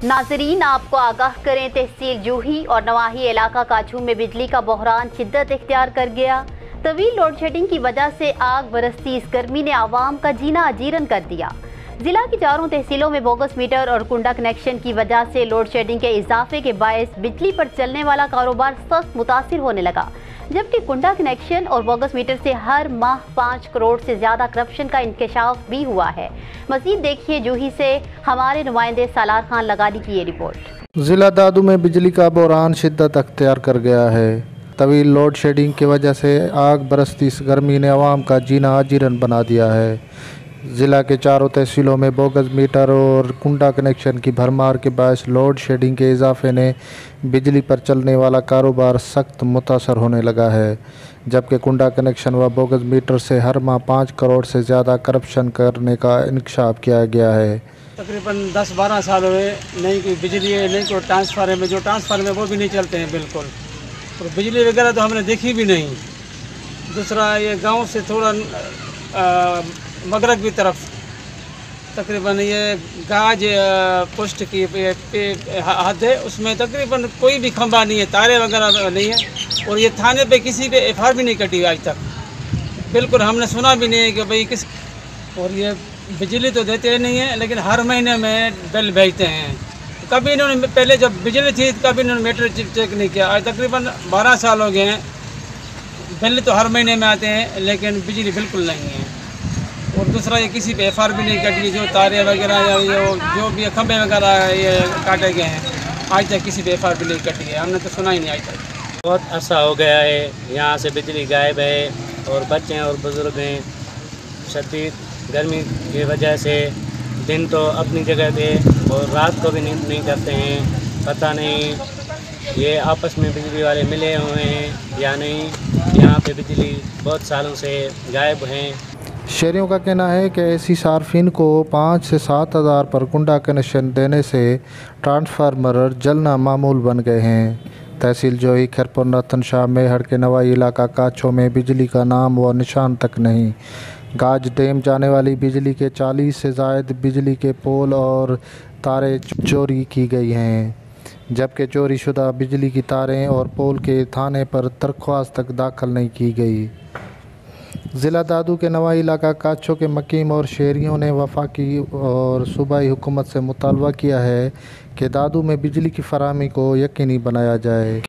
नाजरीन, आपको आगाह करें, तहसील जूही और नवाही इलाका काछू में बिजली का बहरान शिद्दत इख्तियार कर गया। तवील लोड शेडिंग की वजह से आग बरसती इस गर्मी ने आवाम का जीना अजीरन कर दिया। जिला की चारों तहसीलों में बोगस मीटर और कुंडा कनेक्शन की वजह से लोड शेडिंग के इजाफे के बायस बिजली पर चलने वाला कारोबार सख्त मुतासिर होने लगा, जबकि कुंडा कनेक्शन और बोगस मीटर से हर माह 5 करोड़ से ज्यादा करप्शन का इंकशाफ भी हुआ है। मजीद देखिए जूही से हमारे नुमाइंदे सालार खान लगानी की ये रिपोर्ट। जिला दादू में बिजली का बहरान शिद्दत अख्तियार कर गया है। तवील लोड शेडिंग की वजह से आग बरसती इस गर्मी ने आवाम का जीना अजीरन बना दिया है। ज़िला के चारों तहसीलों में बोगस मीटर और कुंडा कनेक्शन की भरमार के बायस लोड शेडिंग के इजाफे ने बिजली पर चलने वाला कारोबार सख्त मुतासर होने लगा है, जबकि कुंडा कनेक्शन व बोगस मीटर से हर माह 5 करोड़ से ज़्यादा करप्शन करने का इंकशाफ किया गया है। तकरीबन 10-12 साल हुए, नहीं कोई बिजली है, नहीं कोई ट्रांसफार्मर में, जो ट्रांसफार्मर है वो भी नहीं चलते हैं बिल्कुल, और बिजली वगैरह तो हमने देखी भी नहीं। दूसरा, ये गांव से थोड़ा मगरब की तरफ तकरीबन ये गाज पोस्ट की हद है, उसमें तकरीबन कोई भी खंभा नहीं है, तारे वगैरह नहीं है, और ये थाने पे किसी पे एफआईआर भी नहीं कटी आज तक। बिल्कुल हमने सुना भी नहीं है कि भाई किस, और ये बिजली तो देते नहीं है, लेकिन हर महीने में बिल भेजते हैं। कभी इन्होंने, पहले जब बिजली थी कभी इन्होंने मीटर चेक नहीं किया। आज तकरीबन 12 साल हो गए हैं, बिल तो हर महीने में आते हैं लेकिन बिजली बिल्कुल नहीं है। और दूसरा, ये किसी पे एफआईआर भी नहीं कटी, जो तारे वगैरह या जो भी खंभे वगैरह ये काटे गए हैं, आज तक किसी पे एफआईआर भी नहीं कटी है, हमने तो सुना ही नहीं आज तक। बहुत अरसा हो गया है यहाँ से बिजली गायब है, और बच्चे हैं और बुज़ुर्ग हैं। शदीद गर्मी की वजह से दिन तो अपनी जगह पे और रात को भी नींद नहीं करते हैं। पता नहीं ये आपस में बिजली वाले मिले हुए हैं या नहीं, यहाँ पे बिजली बहुत सालों से गायब हैं। शहरियों का कहना है कि ऐसी सार्फिन को 5 से 7 हज़ार पर कुंडा कनेक्शन देने से ट्रांसफार्मर जलना मामूल बन गए हैं। तहसील जोही, खैरपुर, रतन शाह, मेहड़ के नवाई इलाका काछो में बिजली का नाम व निशान तक नहीं। गाज डैम जाने वाली बिजली के 40 से ज़ायद बिजली के पोल और तारें चोरी की गई हैं, जबकि चोरी शुदा बिजली की तारें और पोल के थाने पर दरख्वास्त तक दाखिल नहीं की गई। ज़िला दादू के नवाई इलाका काछो के मकीम और शहरियों ने वफाकी और सूबाई हुकूमत से मुतालबा किया है कि दादू में बिजली की फराहमी को यकीनी बनाया जाए।